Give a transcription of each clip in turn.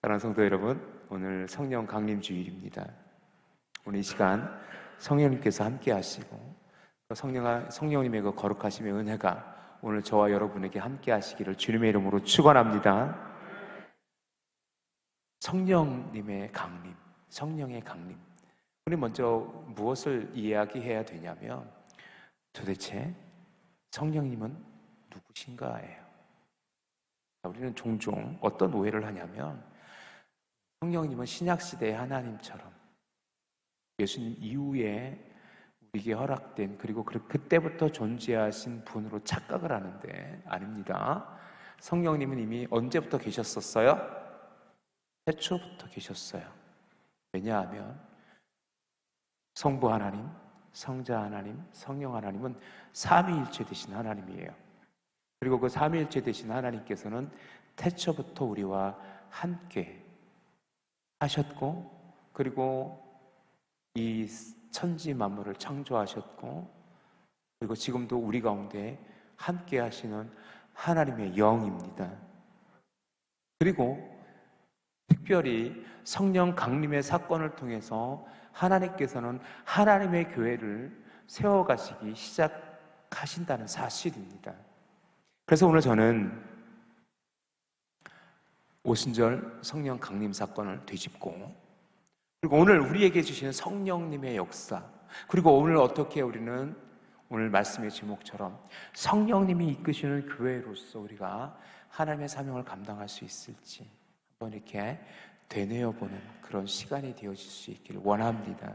사랑하는 성도 여러분, 오늘 성령 강림 주일입니다. 오늘 이 시간 성령님께서 함께 하시고 성령님의 그 거룩하심의 은혜가 오늘 저와 여러분에게 함께 하시기를 주님의 이름으로 축원합니다. 성령님의 강림, 성령의 강림. 우리 먼저 무엇을 이야기해야 되냐면 도대체 성령님은 누구신가예요. 우리는 종종 어떤 오해를 하냐면 성령님은 신약시대의 하나님처럼 예수님 이후에 우리에게 허락된 그리고 그때부터 존재하신 분으로 착각을 하는데 아닙니다. 성령님은 이미 언제부터 계셨었어요? 태초부터 계셨어요. 왜냐하면 성부 하나님, 성자 하나님, 성령 하나님은 삼위일체 되신 하나님이에요. 그리고 그 삼위일체 되신 하나님께서는 태초부터 우리와 함께 하셨고, 그리고 이 천지 만물을 창조하셨고, 그리고 지금도 우리 가운데 함께 하시는 하나님의 영입니다. 그리고 특별히 성령 강림의 사건을 통해서 하나님께서는 하나님의 교회를 세워가시기 시작하신다는 사실입니다. 그래서 오늘 저는 오순절 성령 강림 사건을 되짚고, 그리고 오늘 우리에게 주시는 성령님의 역사, 그리고 오늘 어떻게 우리는 오늘 말씀의 제목처럼 성령님이 이끄시는 교회로서 우리가 하나님의 사명을 감당할 수 있을지 한번 이렇게 되뇌어보는 그런 시간이 되어질 수 있기를 원합니다.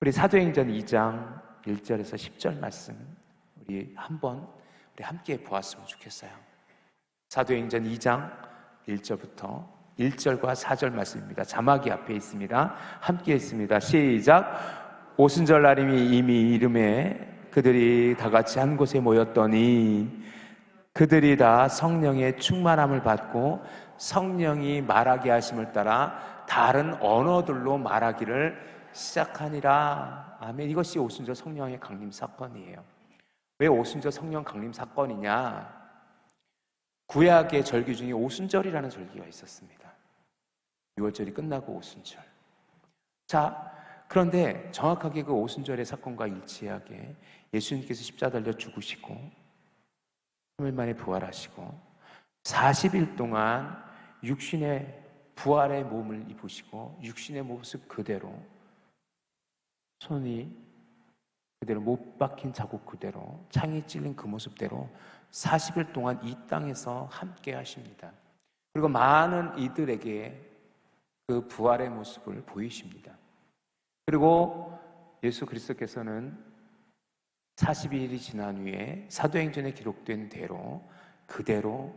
우리 사도행전 2장 1절에서 10절 말씀 우리 함께 보았으면 좋겠어요. 사도행전 2장 1절부터 1절과 4절 말씀입니다. 자막이 앞에 있습니다. 함께 있습니다. 시작. 오순절 날임이 이미 이름에 그들이 다 같이 한 곳에 모였더니 그들이 다 성령의 충만함을 받고 성령이 말하게 하심을 따라 다른 언어들로 말하기를 시작하니라. 아멘. 이것이 오순절 성령의 강림 사건이에요. 왜 오순절 성령 강림 사건이냐? 구약의 절기 중에 오순절이라는 절기가 있었습니다. 6월절이 끝나고 오순절. 자, 그런데 정확하게 그 오순절의 사건과 일치하게 예수님께서 십자가 달려 죽으시고 3일 만에 부활하시고 40일 동안 육신의 부활의 몸을 입으시고 육신의 모습 그대로, 손이 그대로 못 박힌 자국 그대로, 창이 찔린 그 모습대로 40일 동안 이 땅에서 함께 하십니다. 그리고 많은 이들에게 그 부활의 모습을 보이십니다. 그리고 예수 그리스도께서는 40일이 지난 후에 사도행전에 기록된 대로 그대로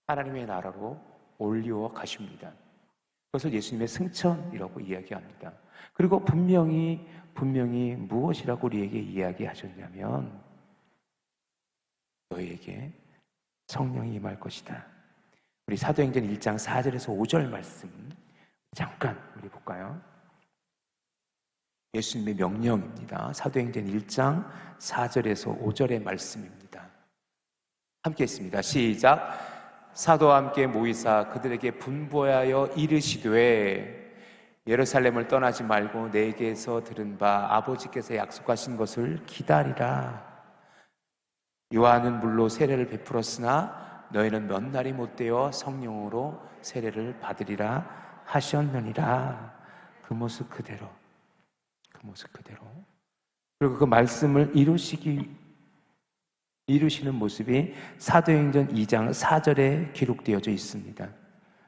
하나님의 나라로 올리워 가십니다. 그것을 예수님의 승천이라고 이야기합니다. 그리고 분명히 무엇이라고 우리에게 이야기하셨냐면 너희에게 성령이 임할 것이다. 우리 사도행전 1장 4절에서 5절 말씀 잠깐 우리 볼까요? 예수님의 명령입니다. 사도행전 1장 4절에서 5절의 말씀입니다. 함께 했습니다. 시작. 사도와 함께 모이사 그들에게 분부하여 이르시되 예루살렘을 떠나지 말고 내게서 들은 바 아버지께서 약속하신 것을 기다리라. 요한은 물로 세례를 베풀었으나 너희는 몇 날이 못되어 성령으로 세례를 받으리라 하셨느니라. 그 모습 그대로. 그리고 그 말씀을 이루시는 모습이 사도행전 2장 4절에 기록되어져 있습니다.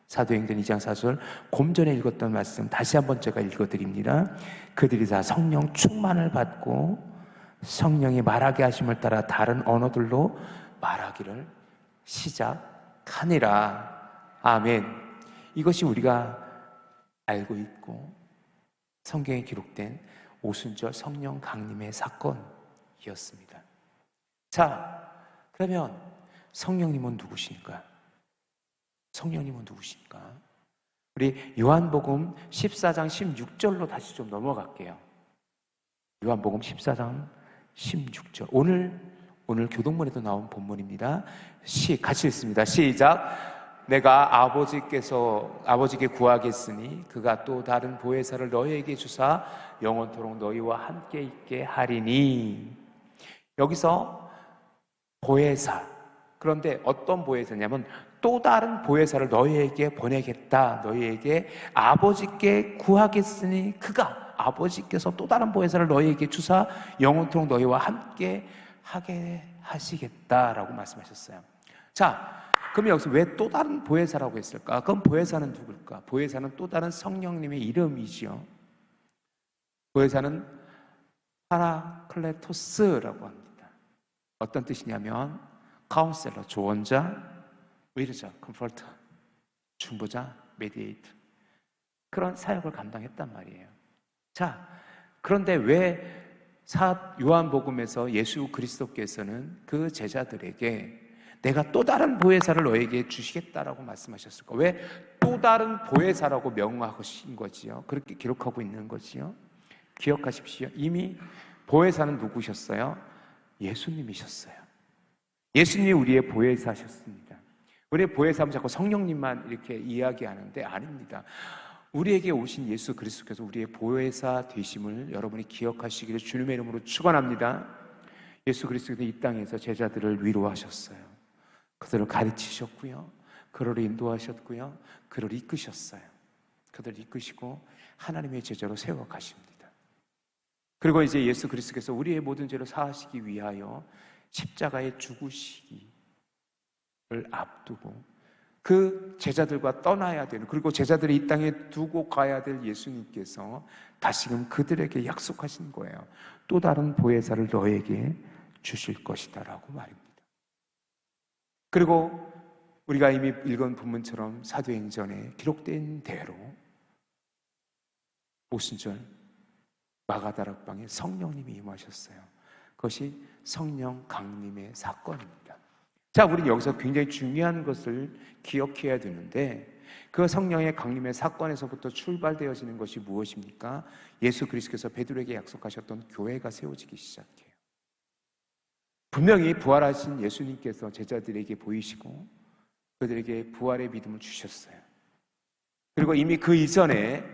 사도행전 2장 4절 좀 전에 읽었던 말씀 다시 한번 제가 읽어드립니다. 그들이 다 성령 충만을 받고 성령이 말하게 하심을 따라 다른 언어들로 말하기를 시작하니라. 아멘. 이것이 우리가 알고 있고 성경에 기록된 오순절 성령 강림의 사건이었습니다. 자, 그러면 성령님은 누구신가? 우리 요한복음 14장 16절로 다시 좀 넘어갈게요. 요한복음 14장 16절. 오늘 교동문에도 나온 본문입니다. 같이 읽습니다. 시작. 내가 아버지께 구하겠으니 그가 또 다른 보혜사를 너희에게 주사 영원토록 너희와 함께 있게 하리니. 여기서 보혜사, 그런데 어떤 보혜사냐면 또 다른 보혜사를 너희에게 보내겠다. 너희에게 아버지께 구하겠으니 그가, 아버지께서 또 다른 보혜사를 너희에게 주사 영원토록 너희와 함께 하게 하시겠다라고 말씀하셨어요. 자, 그럼 여기서 왜 또 다른 보혜사라고 했을까? 그럼 보혜사는 누굴까? 보혜사는 또 다른 성령님의 이름이지요. 보혜사는 파라클레토스라고 합니다. 어떤 뜻이냐면 카운셀러, 조언자, 의뢰자, 컴포터, 중보자, 메디에이터, 그런 사역을 감당했단 말이에요. 자, 그런데 왜 요한복음에서 예수 그리스도께서는 그 제자들에게 내가 또 다른 보혜사를 너에게 주시겠다라고 말씀하셨을까? 왜 또 다른 보혜사라고 명하신 거지요? 그렇게 기록하고 있는 거지요? 기억하십시오. 이미 보혜사는 누구셨어요? 예수님이셨어요. 예수님이 우리의 보혜사셨습니다. 우리의 보혜사하면 자꾸 성령님만 이렇게 이야기하는데 아닙니다. 우리에게 오신 예수 그리스도께서 우리의 보혜사 되심을 여러분이 기억하시기를 주님의 이름으로 축원합니다. 예수 그리스도께서 이 땅에서 제자들을 위로하셨어요. 그들을 가르치셨고요, 그들을 인도하셨고요, 그들을 이끄셨어요. 그들을 이끄시고 하나님의 제자로 세워가십니다. 그리고 이제 예수 그리스도께서 우리의 모든 죄를 사하시기 위하여 십자가에 죽으시기를 앞두고 그 제자들과 떠나야 되는, 그리고 제자들이 이 땅에 두고 가야 될 예수님께서 다시금 그들에게 약속하신 거예요. 또 다른 보혜사를 너에게 주실 것이다 라고 말입니다. 그리고 우리가 이미 읽은 본문처럼 사도행전에 기록된 대로 오순절 마가다락방에 성령님이 임하셨어요. 그것이 성령 강림의 사건입니다. 자, 우리는 여기서 굉장히 중요한 것을 기억해야 되는데, 그 성령의 강림의 사건에서부터 출발되어지는 것이 무엇입니까? 예수 그리스도께서 베드로에게 약속하셨던 교회가 세워지기 시작해요. 분명히 부활하신 예수님께서 제자들에게 보이시고 그들에게 부활의 믿음을 주셨어요. 그리고 이미 그 이전에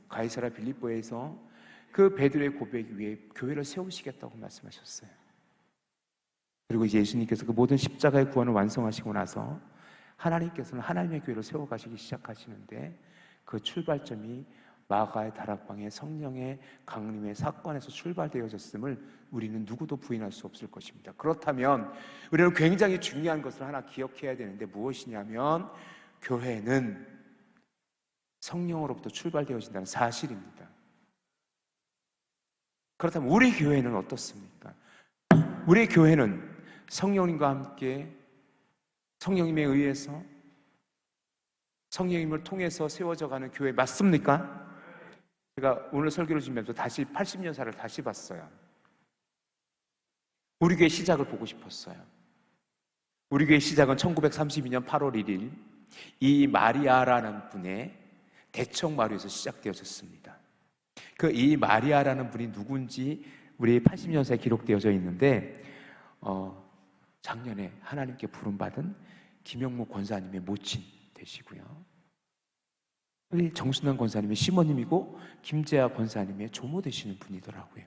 가이사랴 빌립보에서 그 베드로의 고백 위에 교회를 세우시겠다고 말씀하셨어요. 그리고 이제 예수님께서 그 모든 십자가의 구원을 완성하시고 나서 하나님께서는 하나님의 교회를 세워가시기 시작하시는데, 그 출발점이 마가의 다락방의 성령의 강림의 사건에서 출발되어졌음을 우리는 누구도 부인할 수 없을 것입니다. 그렇다면 우리는 굉장히 중요한 것을 하나 기억해야 되는데, 무엇이냐면 교회는 성령으로부터 출발되어진다는 사실입니다. 그렇다면 우리 교회는 어떻습니까? 우리 교회는 성령님과 함께 성령님에 의해서 성령님을 통해서 세워져가는 교회 맞습니까? 제가 오늘 설교를 주면서 다시 80년사를 다시 봤어요. 우리 교회 시작을 보고 싶었어요. 우리 교회 시작은 1932년 8월 1일 이 마리아라는 분의 대청마루에서 시작되어졌습니다. 그 이 마리아라는 분이 누군지 우리 80년사에 기록되어져 있는데, 작년에 하나님께 부름받은 김영목 권사님의 모친 되시고요, 우리 정순환 권사님의 시모님이고 김재하 권사님의 조모 되시는 분이더라고요.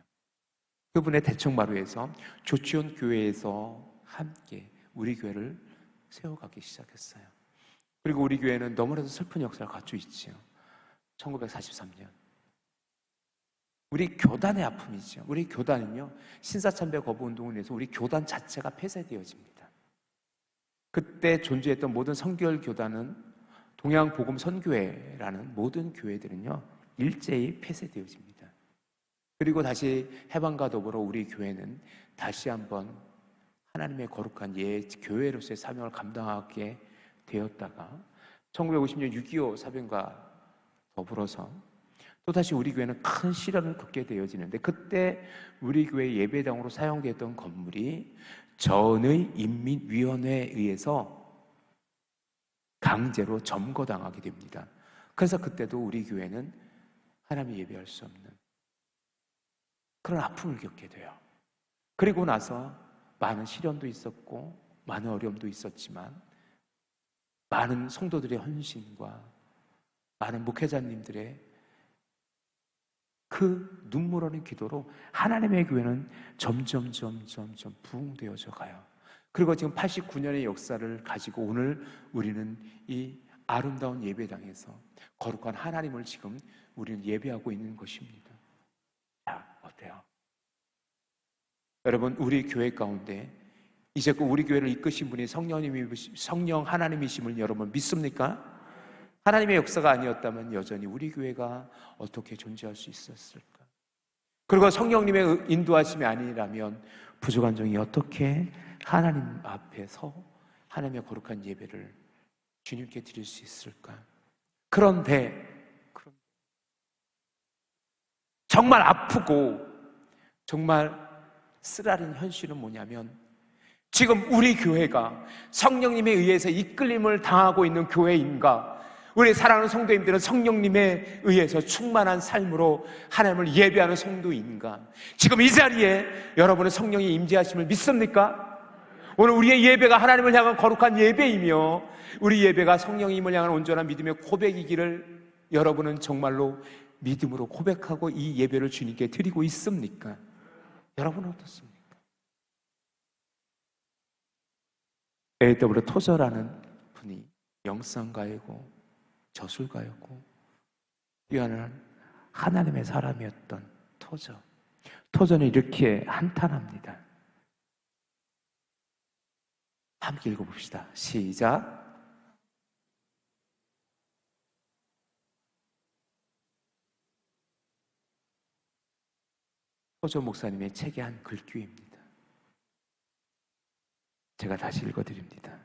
그분의 대청마루에서 조치원 교회에서 함께 우리 교회를 세워가기 시작했어요. 그리고 우리 교회는 너무나도 슬픈 역사를 갖고 있지요. 1943년 우리 교단의 아픔이죠. 우리 교단은요, 신사참배 거부 운동을 해서 우리 교단 자체가 폐쇄되어집니다. 그때 존재했던 모든 선교열 교단은, 동양복음 선교회라는 모든 교회들은요 일제히 폐쇄되어집니다. 그리고 다시 해방과 더불어 우리 교회는 다시 한번 하나님의 거룩한 교회로서의 사명을 감당하게 되었다가 1950년 6.25 사변과 더불어서 또다시 우리 교회는 큰 시련을 겪게 되어지는데, 그때 우리 교회 예배당으로 사용되었던 건물이 전의인민위원회에 의해서 강제로 점거당하게 됩니다. 그래서 그때도 우리 교회는 하나님이 예배할 수 없는 그런 아픔을 겪게 돼요. 그리고 나서 많은 시련도 있었고 많은 어려움도 있었지만 많은 성도들의 헌신과 많은 목회자님들의 그 눈물 어린 기도로 하나님의 교회는 점점 부흥되어져 가요. 그리고 지금 89년의 역사를 가지고 오늘 우리는 이 아름다운 예배당에서 거룩한 하나님을 지금 우리는 예배하고 있는 것입니다. 자, 어때요? 여러분, 우리 교회 가운데 이제껏 우리 교회를 이끄신 분이 성령 하나님이심을 여러분 믿습니까? 하나님의 역사가 아니었다면 여전히 우리 교회가 어떻게 존재할 수 있었을까? 그리고 성령님의 인도하심이 아니라면 부족한 종이 어떻게 하나님 앞에서 하나님의 거룩한 예배를 주님께 드릴 수 있을까? 그런데 정말 아프고 정말 쓰라린 현실은 뭐냐면 지금 우리 교회가 성령님에 의해서 이끌림을 당하고 있는 교회인가? 우리 사랑하는 성도님들은 성령님에 의해서 충만한 삶으로 하나님을 예배하는 성도인가? 지금 이 자리에 여러분은 성령의 임재하심을 믿습니까? 오늘 우리의 예배가 하나님을 향한 거룩한 예배이며 우리 예배가 성령님을 향한 온전한 믿음의 고백이기를 여러분은 정말로 믿음으로 고백하고 이 예배를 주님께 드리고 있습니까? 여러분은 어떻습니까? A.W. 토저라는 분이 영상가이고 저술가였고 뛰어난 하나님의 사람이었던 토저. 토저는 이렇게 한탄합니다. 함께 읽어봅시다. 시작. 토저 목사님의 책의 한 글귀입니다. 제가 다시 읽어드립니다.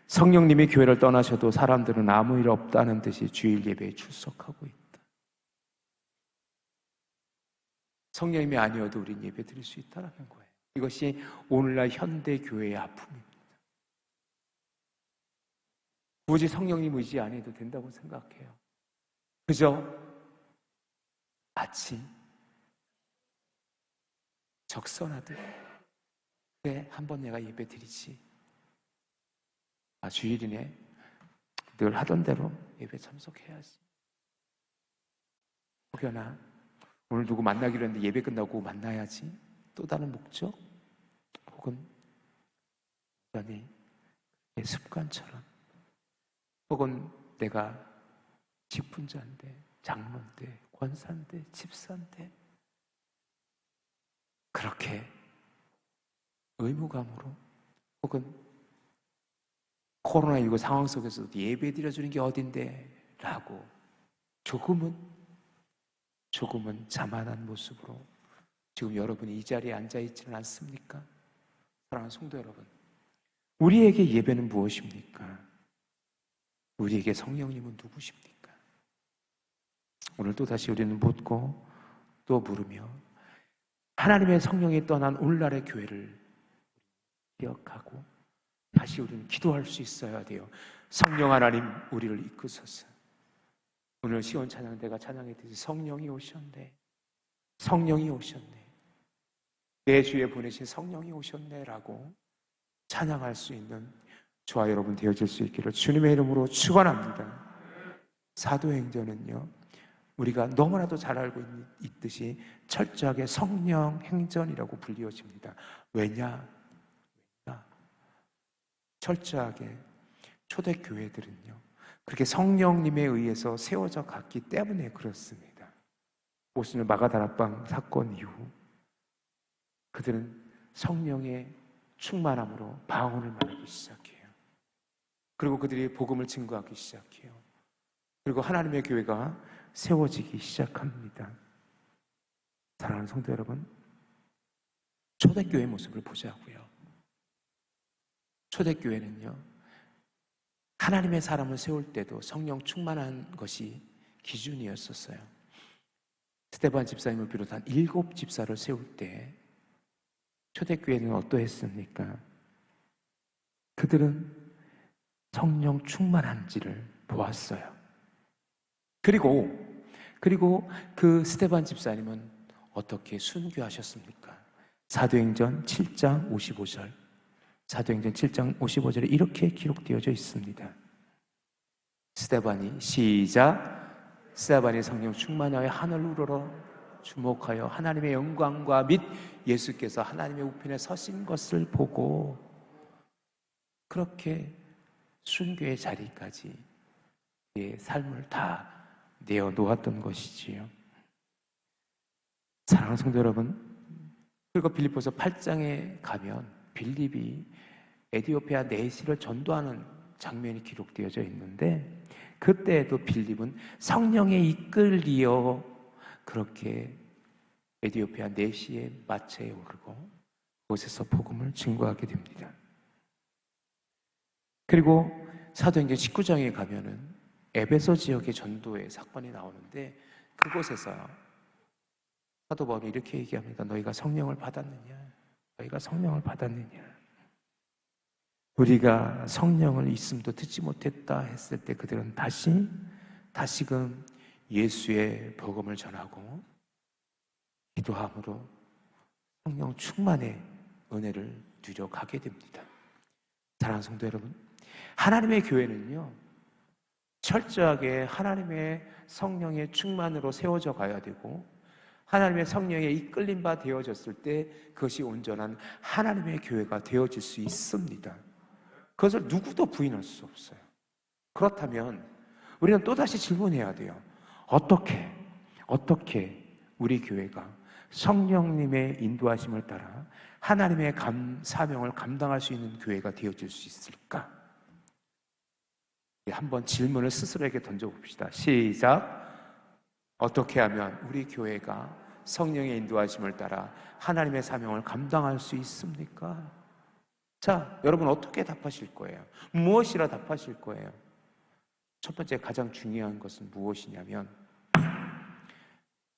성령님이 교회를 떠나셔도 사람들은 아무 일 없다는 듯이 주일 예배에 출석하고 있다. 성령님이 아니어도 우린 예배 드릴 수 있다는 거예요. 이것이 오늘날 현대 교회의 아픔입니다. 굳이 성령님 의지 안 해도 된다고 생각해요. 그저 마치 적선하듯 그래, 한번 내가 예배 드리지. 주일이네. 늘 하던 대로 예배 참석해야지. 혹여나 오늘 누구 만나기로 했는데 예배 끝나고 만나야지. 또 다른 목적? 혹은 여전히 습관처럼 혹은 내가 직분자인데 장로인데 권사인데 집사인데 그렇게 의무감으로 혹은 코로나19 상황 속에서도 예배 드려주는 게 어딘데 라고 조금은 자만한 모습으로 지금 여러분이 이 자리에 앉아있지는 않습니까? 사랑하는 성도 여러분, 우리에게 예배는 무엇입니까? 우리에게 성령님은 누구십니까? 오늘 또 다시 우리는 묻고 또 물으며 하나님의 성령이 떠난 오늘날의 교회를 기억하고 다시 우리는 기도할 수 있어야 돼요. 성령 하나님 우리를 이끄소서. 오늘 시온 찬양대가 찬양했듯이 성령이 오셨네, 성령이 오셨네, 내 주에 보내신 성령이 오셨네 라고 찬양할 수 있는 저와 여러분 되어질 수 있기를 주님의 이름으로 축원합니다. 사도행전은요, 우리가 너무나도 잘 알고 있듯이 철저하게 성령 행전이라고 불리워집니다. 왜냐? 철저하게 초대교회들은요 그렇게 성령님에 의해서 세워져 갔기 때문에 그렇습니다. 오순절 마가다락방 사건 이후 그들은 성령의 충만함으로 방언을 말하기 시작해요. 그리고 그들이 복음을 증거하기 시작해요. 그리고 하나님의 교회가 세워지기 시작합니다. 사랑하는 성도 여러분, 초대교회의 모습을 보자고요. 초대교회는요 하나님의 사람을 세울 때도 성령 충만한 것이 기준이었었어요. 스데반 집사님을 비롯한 7 집사를 세울 때 초대교회는 어떠했습니까? 그들은 성령 충만한지를 보았어요. 그리고 그 스데반 집사님은 어떻게 순교하셨습니까? 사도행전 7장 55절 사도행전 7장 55절에 이렇게 기록되어져 있습니다. 스데반이 시작. 스데반이 성령 충만하여 하늘 우러러 주목하여 하나님의 영광과 및 예수께서 하나님의 우편에 서신 것을 보고 그렇게 순교의 자리까지 그의 삶을 다 내어놓았던 것이지요. 사랑하는 성도 여러분, 그리고 빌립보서 8장에 가면 빌립이 에티오피아 내시를 전도하는 장면이 기록되어져 있는데 그때에도 빌립은 성령에 이끌리어 그렇게 에티오피아 내시의 마차에 오르고 그곳에서 복음을 증거하게 됩니다. 그리고 사도행전 19장에 가면은 에베소 지역의 전도의 사건이 나오는데 그곳에서 사도 바울이 이렇게 얘기합니다. 너희가 성령을 받았느냐? 너희가 성령을 받았느냐? 우리가 성령을 있음도 듣지 못했다 했을 때 그들은 다시금 예수의 복음을 전하고 기도함으로 성령 충만의 은혜를 누려가게 됩니다. 사랑하는 성도 여러분, 하나님의 교회는요 철저하게 하나님의 성령의 충만으로 세워져 가야 되고 하나님의 성령에 이끌림 바 되어졌을 때 그것이 온전한 하나님의 교회가 되어질 수 있습니다. 그것을 누구도 부인할 수 없어요. 그렇다면 우리는 또다시 질문해야 돼요. 어떻게 우리 교회가 성령님의 인도하심을 따라 하나님의 사명을 감당할 수 있는 교회가 되어질 수 있을까? 한번 질문을 스스로에게 던져봅시다. 시작. 어떻게 하면 우리 교회가 성령의 인도하심을 따라 하나님의 사명을 감당할 수 있습니까? 자, 여러분 어떻게 답하실 거예요? 무엇이라 답하실 거예요? 첫 번째 가장 중요한 것은 무엇이냐면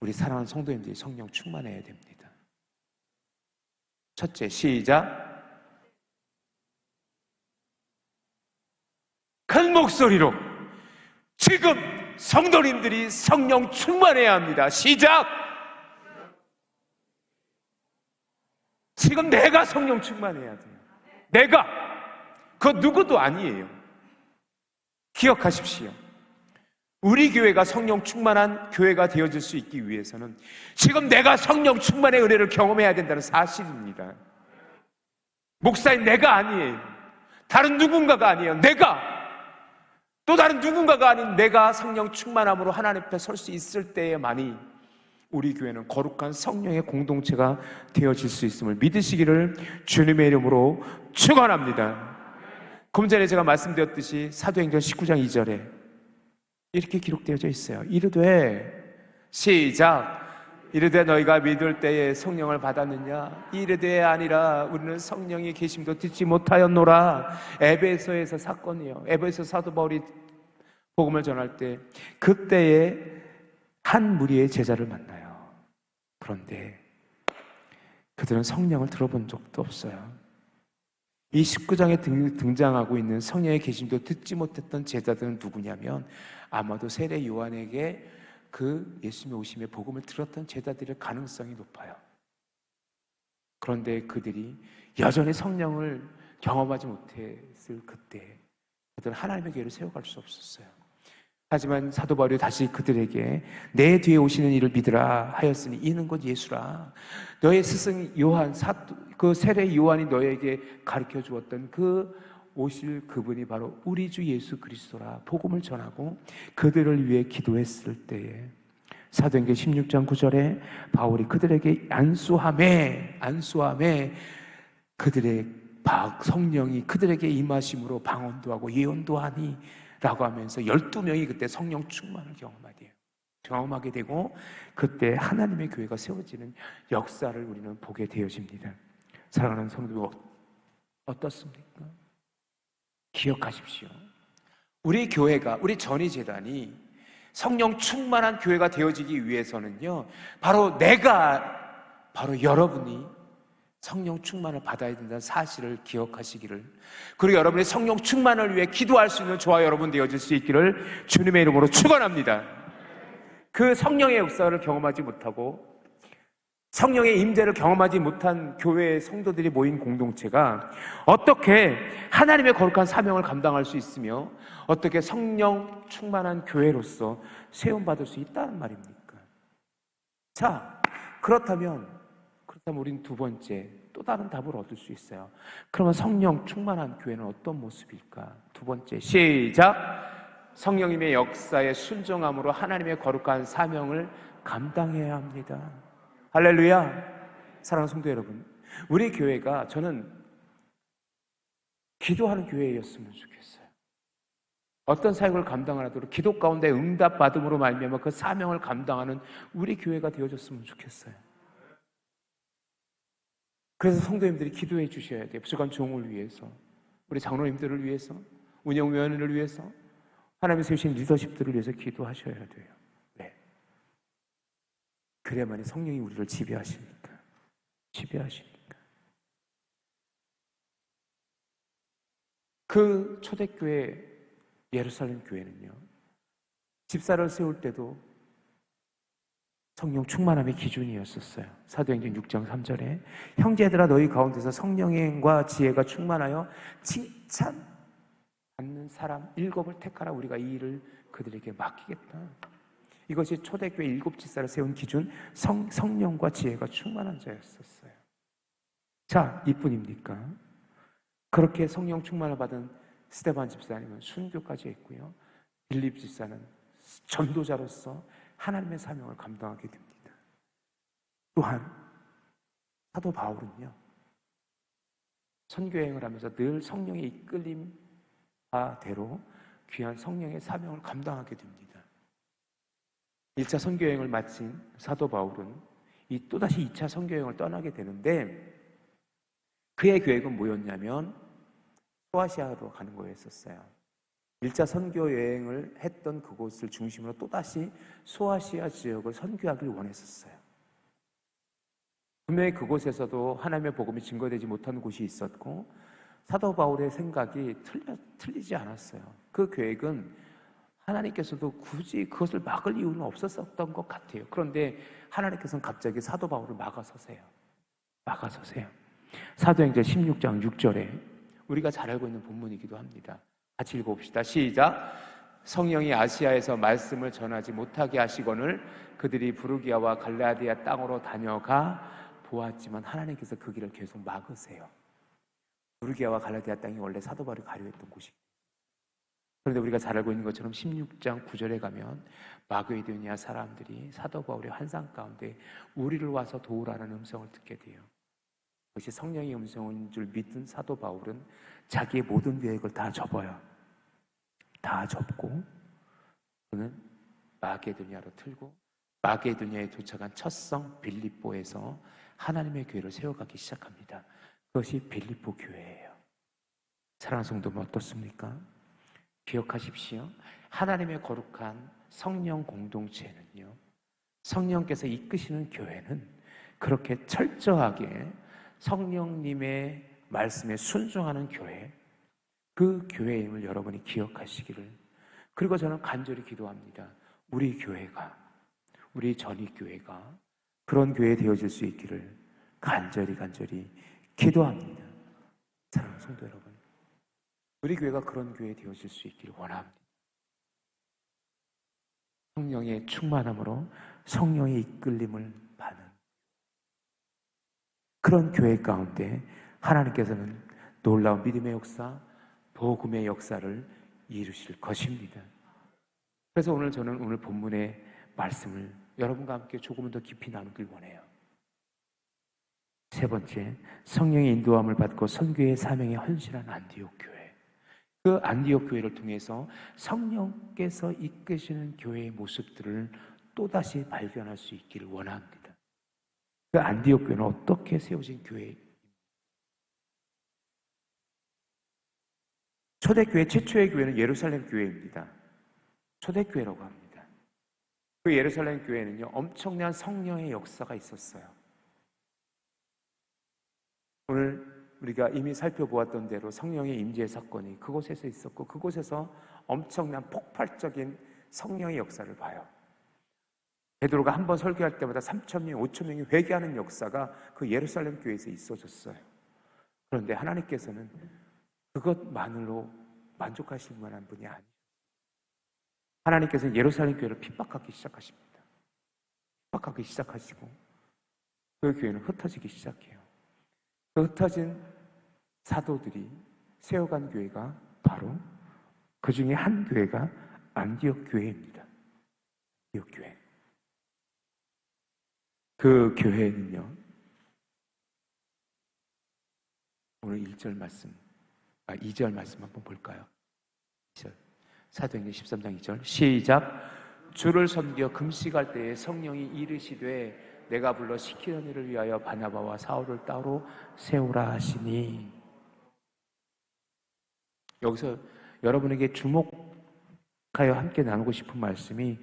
우리 사랑하는 성도님들이 성령 충만해야 됩니다. 첫째, 시작. 큰 목소리로 지금 성도님들이 성령 충만해야 합니다. 시작. 지금 내가 성령 충만해야 돼요. 내가 그 누구도 아니에요. 기억하십시오. 우리 교회가 성령 충만한 교회가 되어질 수 있기 위해서는 지금 내가 성령 충만의 은혜를 경험해야 된다는 사실입니다. 목사인 내가 아니에요. 다른 누군가가 아니에요. 내가 또 다른 누군가가 아닌 내가 성령 충만함으로 하나님 앞에 설 수 있을 때에만이 우리 교회는 거룩한 성령의 공동체가 되어질 수 있음을 믿으시기를 주님의 이름으로 축원합니다. 금 전에 제가 말씀드렸듯이 사도행전 19장 2절에 이렇게 기록되어져 있어요. 이르되 시작. 이르되 너희가 믿을 때에 성령을 받았느냐? 이르되 아니라 우리는 성령이 계심도 듣지 못하였노라. 에베소에서 사건이에요. 에베소 사도 바울이 복음을 전할 때 그때에 한 무리의 제자를 만나요. 그런데 그들은 성령을 들어본 적도 없어요. 이 19장에 등장하고 있는 성령의 계심도 듣지 못했던 제자들은 누구냐면 아마도 세례 요한에게 그 예수님의 오심의 복음을 들었던 제자들의 가능성이 높아요. 그런데 그들이 여전히 성령을 경험하지 못했을 그때 그들은 하나님의 교회를 세워갈 수 없었어요. 하지만 사도 바울이 다시 그들에게 내 뒤에 오시는 이를 믿으라 하였으니 이는 곧 예수라. 너의 스승 요한, 그 세례 요한이 너에게 가르쳐 주었던 그 오실 그분이 바로 우리 주 예수 그리스도라. 복음을 전하고 그들을 위해 기도했을 때에 사도행전 16장 9절에 바울이 그들에게 안수함에 그들의 성령이 그들에게 임하심으로 방언도 하고 예언도 하니 라고 하면서 12명이 그때 성령 충만을 경험하게 되고 그때 하나님의 교회가 세워지는 역사를 우리는 보게 되어집니다. 사랑하는 성도 어떻습니까? 기억하십시오. 우리 교회가, 우리 전의재단이 성령 충만한 교회가 되어지기 위해서는요, 바로 여러분이 성령 충만을 받아야 된다는 사실을 기억하시기를, 그리고 여러분의 성령 충만을 위해 기도할 수 있는 저와 여러분 되어질 수 있기를 주님의 이름으로 축원합니다. 그 성령의 역사를 경험하지 못하고 성령의 임재를 경험하지 못한 교회의 성도들이 모인 공동체가 어떻게 하나님의 거룩한 사명을 감당할 수 있으며 어떻게 성령 충만한 교회로서 세움받을 수 있다는 말입니까? 자, 그렇다면 우린 두 번째 또 다른 답을 얻을 수 있어요. 그러면 성령 충만한 교회는 어떤 모습일까? 두 번째, 시작! 성령님의 역사에 순종함으로 하나님의 거룩한 사명을 감당해야 합니다. 할렐루야! 사랑하는 성도 여러분, 우리 교회가 저는 기도하는 교회였으면 좋겠어요. 어떤 사역을 감당하도록 기도 가운데 응답받음으로 말미암아 그 사명을 감당하는 우리 교회가 되어졌으면 좋겠어요. 그래서 성도님들이 기도해 주셔야 돼요. 부족한 종을 위해서, 우리 장로님들을 위해서, 운영위원회를 위해서, 하나님이 세우신 리더십들을 위해서 기도하셔야 돼요. 네. 그래야만이 성령이 우리를 지배하시니까. 그 초대교회 예루살렘 교회는요, 집사를 세울 때도 성령 충만함의 기준이었었어요. 사도행전 6장 3절에 형제들아 너희 가운데서 성령과 지혜가 충만하여 칭찬받는 사람 7을 택하라. 우리가 이 일을 그들에게 맡기겠다. 이것이 초대교회 7 집사를 세운 기준, 성령과 지혜가 충만한 자였었어요. 자, 이뿐입니까? 그렇게 성령 충만을 받은 스데반 집사님은 순교까지 했고요, 빌립 집사는 전도자로서 하나님의 사명을 감당하게 됩니다. 또한 사도 바울은요, 선교여행을 하면서 늘 성령의 이끌림바대로 귀한 성령의 사명을 감당하게 됩니다. 1차 선교여행을 마친 사도 바울은 또다시 2차 선교여행을 떠나게 되는데, 그의 계획은 뭐였냐면 소아시아로 가는 거였었어요. 1차 선교 여행을 했던 그곳을 중심으로 또다시 소아시아 지역을 선교하길 원했었어요. 분명히 그곳에서도 하나님의 복음이 증거되지 못하는 곳이 있었고, 사도 바울의 생각이 틀리지 않았어요. 그 계획은 하나님께서도 굳이 그것을 막을 이유는 없었던 것 같아요. 그런데 하나님께서는 갑자기 사도 바울을 막아서세요. 사도행전 16장 6절에 우리가 잘 알고 있는 본문이기도 합니다. 같이 읽어봅시다. 시작! 성령이 아시아에서 말씀을 전하지 못하게 하시거늘 그들이 부르기아와 갈라디아 땅으로 다녀가 보았지만 하나님께서 그 길을 계속 막으세요. 부르기아와 갈라디아 땅이 원래 사도 바울이 가려 했던 곳이에요. 그런데 우리가 잘 알고 있는 것처럼 16장 9절에 가면 마게도니아 사람들이 사도 바울의 환상 가운데 우리를 와서 도우라는 음성을 듣게 돼요. 그것이 성령의 음성인 줄 믿은 사도 바울은 자기의 모든 계획을 다 접어요. 다 접고 그는 마게도니아로 틀고, 마게도니아에 도착한 첫 성 빌립보에서 하나님의 교회를 세워가기 시작합니다. 그것이 빌립보 교회예요. 사랑하는 성도분 어떻습니까? 기억하십시오. 하나님의 거룩한 성령 공동체는요, 성령께서 이끄시는 교회는 그렇게 철저하게 성령님의 말씀에 순종하는 교회, 그 교회임을 여러분이 기억하시기를, 그리고 저는 간절히 기도합니다. 우리 교회가, 우리 전입교회가 그런 교회 되어질 수 있기를 간절히 기도합니다. 사랑하는 성도 여러분, 우리 교회가 그런 교회 되어질 수 있기를 원합니다. 성령의 충만함으로 성령의 이끌림을 받는 그런 교회 가운데 하나님께서는 놀라운 믿음의 역사, 복음의 역사를 이루실 것입니다. 그래서 저는 오늘 본문의 말씀을 여러분과 함께 조금은 더 깊이 나누길 원해요. 세 번째, 성령의 인도함을 받고 선교의 사명에 헌신한 안디옥 교회. 그 안디옥 교회를 통해서 성령께서 이끄시는 교회의 모습들을 또다시 발견할 수 있기를 원합니다. 그 안디옥 교회는 어떻게 세워진 교회입니까? 초대교회 최초의 교회는 예루살렘 교회입니다. 초대교회라고 합니다. 그 예루살렘 교회는요, 엄청난 성령의 역사가 있었어요. 오늘 우리가 이미 살펴보았던 대로 성령의 임재 사건이 그곳에서 있었고, 그곳에서 엄청난 폭발적인 성령의 역사를 봐요. 베드로가 한 번 설교할 때마다 3,000명, 5,000명이 회개하는 역사가 그 예루살렘 교회에서 있어졌어요. 그런데 하나님께서는 그것만으로 만족하실 만한 분이 아니에요. 하나님께서는 예루살렘 교회를 핍박하기 시작하십니다. 핍박하기 시작하시고 그 교회는 흩어지기 시작해요. 그 흩어진 사도들이 세워간 교회가 바로 그 중에 한 교회가 안디옥 교회입니다. 안디옥 교회. 그 교회는요, 오늘 1절 말씀, 2절 말씀 한번 볼까요? 2절. 사도행전 13장 2절. 시작. 주를 섬겨 금식할 때에 성령이 이르시되 내가 불러 시키는 일을 위하여 바나바와 사울을 따로 세우라 하시니. 여기서 여러분에게 주목하여 함께 나누고 싶은 말씀이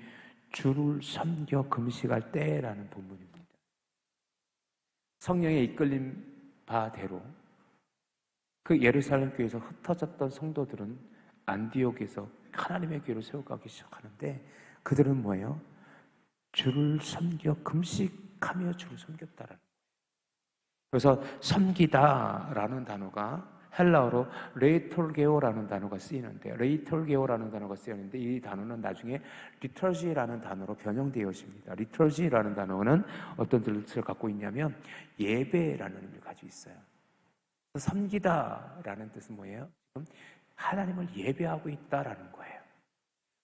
주를 섬겨 금식할 때라는 본문입니다. 성령의 이끌림 바대로 그 예루살렘 교회에서 흩어졌던 성도들은 안디옥에서 하나님의 교회를 세워가기 시작하는데 그들은 뭐예요? 주를 섬겨 금식하며 주를 섬겼다라는 거예요. 그래서 섬기다라는 단어가 헬라어로 레이톨게오라는 단어가 쓰이는데, 레이톨게오라는 단어가 쓰이는데 이 단어는 나중에 리터지라는 단어로 변형되어집니다. 리터지라는 단어는 어떤 뜻을 갖고 있냐면 예배라는 의미를 가지고 있어요. 섬기다라는 뜻은 뭐예요? 하나님을 예배하고 있다라는 거예요.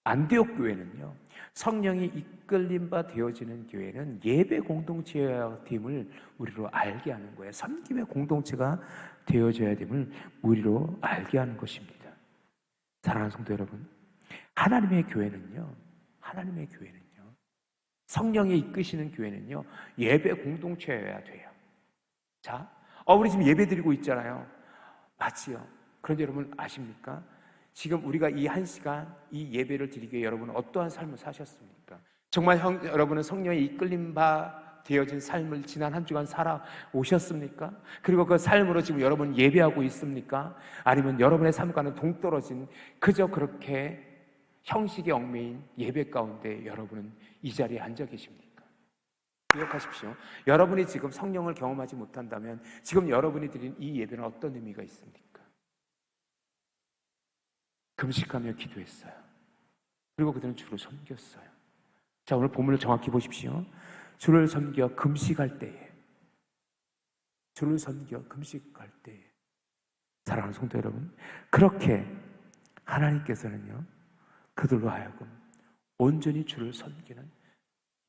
안디옥 교회는요, 성령이 이끌림 바 되어지는 교회는 예배 공동체야 됨을 우리로 알게 하는 거예요. 섬김의 공동체가 되어져야 됨을 우리로 알게 하는 것입니다. 사랑하는 성도 여러분, 하나님의 교회는요, 성령이 이끄시는 교회는요, 예배 공동체여야 돼요. 자, 우리 지금 예배 드리고 있잖아요. 맞지요? 그런데 여러분 아십니까? 지금 우리가 이 1시간 이 예배를 드리기에 여러분은 어떠한 삶을 사셨습니까? 정말 여러분은 성령의 이끌림 바 되어진 삶을 지난 한 주간 살아오셨습니까? 그리고 그 삶으로 지금 여러분 예배하고 있습니까? 아니면 여러분의 삶과는 동떨어진 그저 그렇게 형식에 얽매인 예배 가운데 여러분은 이 자리에 앉아 계십니까? 기억하십시오. 여러분이 지금 성령을 경험하지 못한다면 지금 여러분이 드린 이 예배는 어떤 의미가 있습니까? 금식하며 기도했어요. 그리고 그들은 주를 섬겼어요. 자, 오늘 본문을 정확히 보십시오. 주를 섬겨 금식할 때에, 주를 섬겨 금식할 때에, 사랑하는 성도 여러분, 그렇게 하나님께서는요, 그들로 하여금 온전히 주를 섬기는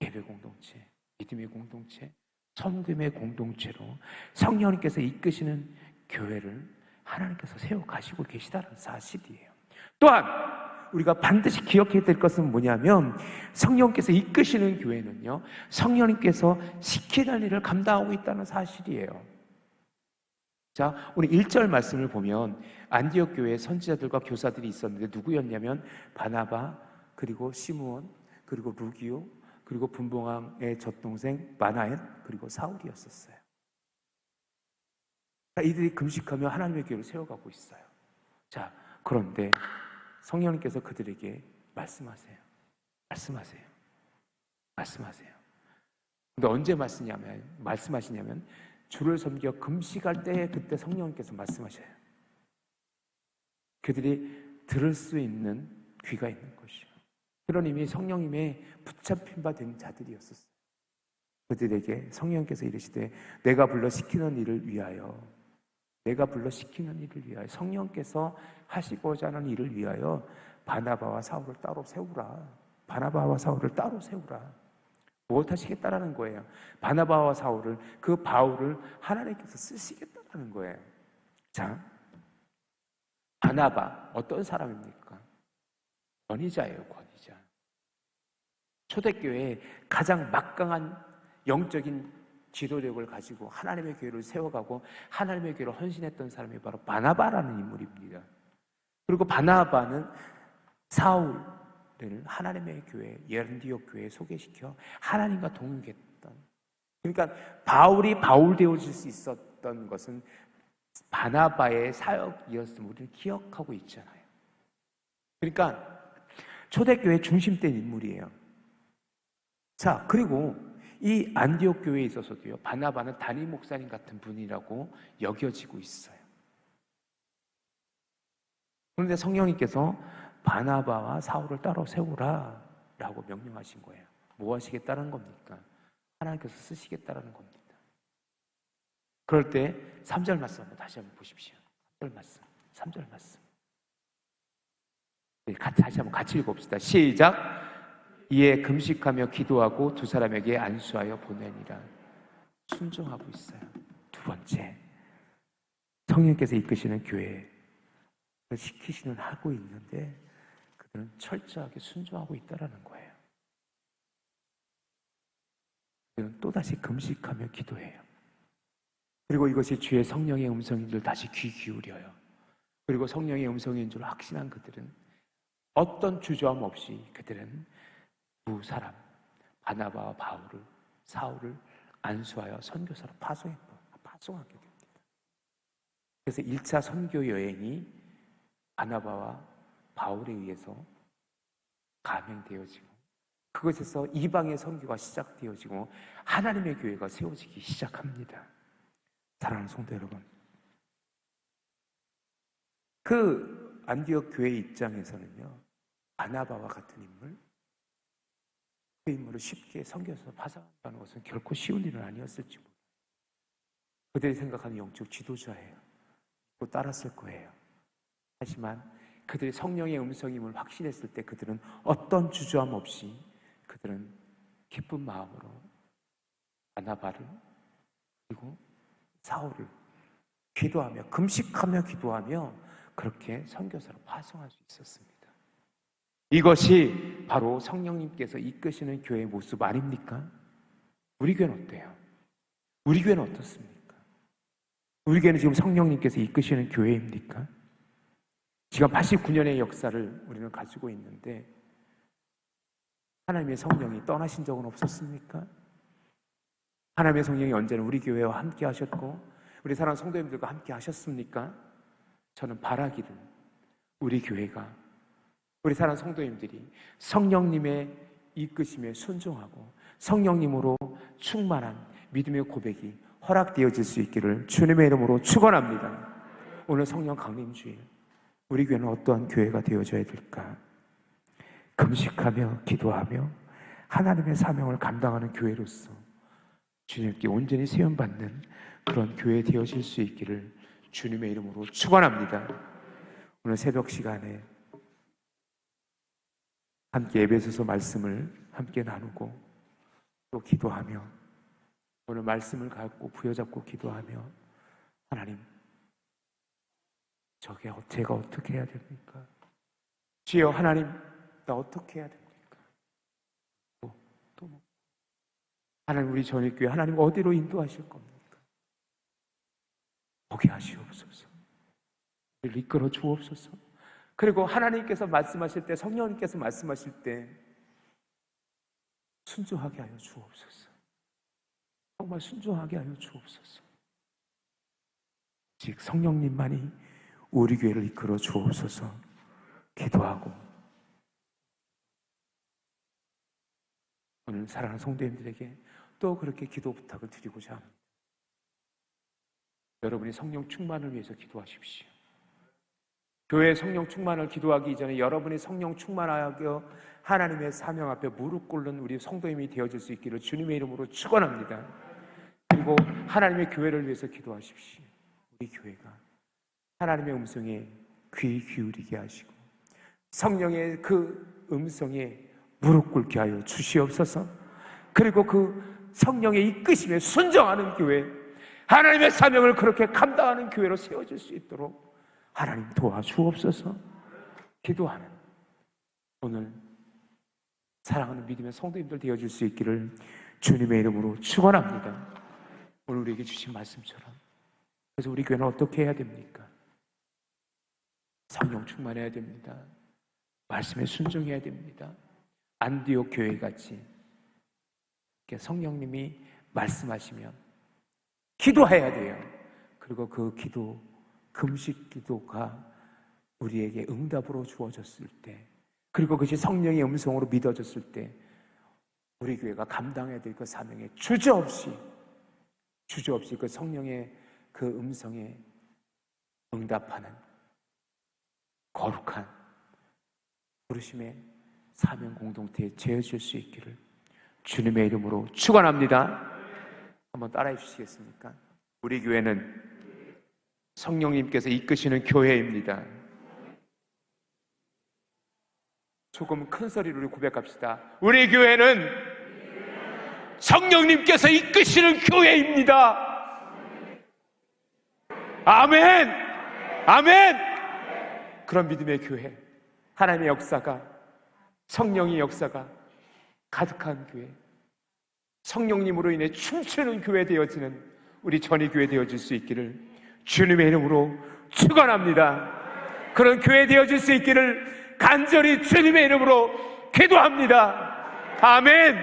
예배 공동체, 믿음의 공동체, 섬김의 공동체로 성령님께서 이끄시는 교회를 하나님께서 세워 가시고 계시다는 사실이에요. 또한 우리가 반드시 기억해야 될 것은 뭐냐면 성령께서 이끄시는 교회는요, 성령님께서 시키는 일을 감당하고 있다는 사실이에요. 자, 오늘 1절 말씀을 보면 안디옥 교회에 선지자들과 교사들이 있었는데 누구였냐면 바나바, 그리고 시므온, 그리고 루기오, 그리고 분봉왕의 젖동생 마나엔, 그리고 사울이었었어요. 이들이 금식하며 하나님의 교회를 세워가고 있어요. 자, 그런데 성령님께서 그들에게 말씀하세요. 근데 언제 말씀하시냐면 주를 섬겨 금식할 때 그때 성령님께서 말씀하셔요. 그들이 들을 수 있는 귀가 있는 것이요. 그런 의미 성령님의 붙잡힌 바 된 자들이었었어요. 그들에게 성령께서 이르시되 내가 불러 시키는 일을 위하여, 성령께서 하시고자 하는 일을 위하여 바나바와 사울을 따로 세우라. 무엇 하시겠다라는 거예요? 바나바와 사울을, 그 바울을 하나님께서 쓰시겠다라는 거예요. 자, 바나바 어떤 사람입니까? 권위자예요, 권위자. 초대교회의 가장 막강한 영적인 지도력을 가지고 하나님의 교회를 세워가고 하나님의 교회를 헌신했던 사람이 바로 바나바라는 인물입니다. 그리고 바나바는 사울을 하나님의 교회, 안디옥 교회에 소개시켜 하나님과 동행했던, 그러니까 바울이 바울 되어질 수 있었던 것은 바나바의 사역이었음을 우리는 기억하고 있잖아요. 그러니까 초대교회 중심된 인물이에요. 자, 그리고 이 안디옥 교회에 있어서도요, 바나바는 담임 목사님 같은 분이라고 여겨지고 있어요. 그런데 성령님께서 바나바와 사울을 따로 세우라 라고 명령하신 거예요. 뭐 하시겠다는 겁니까? 하나님께서 쓰시겠다는 겁니다. 그럴 때 3절 말씀 한번 다시 한번 보십시오. 3절 말씀, 3절 말씀. 다시 한번 같이 읽어봅시다. 시작. 이에 금식하며 기도하고 두 사람에게 안수하여 보내니라. 순종하고 있어요. 두 번째, 성령께서 이끄시는 교회 시키시는 하고 있는데 그들은 철저하게 순종하고 있다는 거예요. 그들은 또다시 금식하며 기도해요. 그리고 이것이 주의 성령의 음성인 줄 다시 귀 기울여요. 그리고 성령의 음성인 줄 확신한 그들은 어떤 주저함 없이 그들은 두 사람, 바나바와 바울을, 사울을 안수하여 선교사로 파송하게 됩니다. 그래서 1차 선교 여행이 바나바와 바울에 의해서 감행되어지고, 그것에서 이방의 선교가 시작되어지고 하나님의 교회가 세워지기 시작합니다. 사랑하는 성도 여러분, 그 안디옥 교회 입장에서는요, 바나바와 같은 인물, 그 인물을 쉽게 선교에서 파송한다는 것은 결코 쉬운 일은 아니었을지 모릅니다. 그들이 생각하는 영적 지도자예요. 또 따랐을 거예요. 하지만 그들이 성령의 음성임을 확신했을 때 그들은 어떤 주저함 없이 그들은 기쁜 마음으로 바나바를 그리고 사울을 기도하며 금식하며 기도하며 그렇게 선교사로 파송할 수 있었습니다. 이것이 바로 성령님께서 이끄시는 교회의 모습 아닙니까? 우리 교회는 어때요? 우리 교회는 어떻습니까? 우리 교회는 지금 성령님께서 이끄시는 교회입니까? 지금 89년의 역사를 우리는 가지고 있는데 하나님의 성령이 떠나신 적은 없었습니까? 하나님의 성령이 언제나 우리 교회와 함께 하셨고 우리 사랑하는 성도님들과 함께 하셨습니까? 저는 바라기를 우리 교회가, 우리 사랑하는 성도님들이 성령님의 이끄심에 순종하고 성령님으로 충만한 믿음의 고백이 허락되어질 수 있기를 주님의 이름으로 축원합니다. 오늘 성령 강림주일, 우리 교회는 어떠한 교회가 되어져야 될까? 금식하며 기도하며 하나님의 사명을 감당하는 교회로서 주님께 온전히 세움받는 그런 교회 되어질 수 있기를 주님의 이름으로 축원합니다. 오늘 새벽 시간에 함께 예배에서 말씀을 함께 나누고 또 기도하며 오늘 말씀을 갖고 부여잡고 기도하며 하나님, 제가 어떻게 해야 됩니까? 주여 하나님, 나 어떻게 해야 됩니까? 또 하나님, 우리 전일교회 하나님 어디로 인도하실 겁니까? 보게 하시옵소서. 우리를 이끌어 주옵소서. 그리고 하나님께서 말씀하실 때, 성령님께서 말씀하실 때 순종하게 하여 주옵소서. 정말 순종하게 하여 주옵소서. 즉 성령님만이 우리 교회를 이끌어 주옵소서. 기도하고 오늘 사랑하는 성도님들에게 또 그렇게 기도 부탁을 드리고자 합니다. 여러분이 성령 충만을 위해서 기도하십시오. 교회의 성령 충만을 기도하기 이전에 여러분이 성령 충만하여 하나님의 사명 앞에 무릎 꿇는 우리 성도님이 되어질 수 있기를 주님의 이름으로 축원합니다. 그리고 하나님의 교회를 위해서 기도하십시오. 우리 교회가 하나님의 음성에 귀 기울이게 하시고 성령의 그 음성에 무릎 꿇게 하여 주시옵소서. 그리고 그 성령의 이끄심에 순종하는 교회, 하나님의 사명을 그렇게 감당하는 교회로 세워질 수 있도록 하나님 도와주옵소서. 기도하는 오늘 사랑하는 믿음의 성도님들 되어줄 수 있기를 주님의 이름으로 축원합니다. 오늘 우리에게 주신 말씀처럼, 그래서 우리 교회는 어떻게 해야 됩니까? 성령 충만해야 됩니다. 말씀에 순종해야 됩니다. 안디옥 교회같이 성령님이 말씀하시면 기도해야 돼요. 그리고 그 기도, 금식 기도가 우리에게 응답으로 주어졌을 때, 그리고 그것이 성령의 음성으로 믿어졌을 때 우리 교회가 감당해야 될 그 사명에 주저없이 그 성령의 그 음성에 응답하는 거룩한 부르심의 사명 공동체에 재어질 수 있기를 주님의 이름으로 축원합니다. 한번 따라해 주시겠습니까? 우리 교회는 성령님께서 이끄시는 교회입니다. 조금 큰 소리로 우리 고백합시다. 우리 교회는 성령님께서 이끄시는 교회입니다. 아멘! 아멘! 그런 믿음의 교회, 하나님의 역사가, 성령의 역사가 가득한 교회, 성령님으로 인해 춤추는 교회 되어지는 우리 전이교회 되어질 수 있기를 주님의 이름으로 축원합니다. 그런 교회 되어질 수 있기를 간절히 주님의 이름으로 기도합니다. 아멘.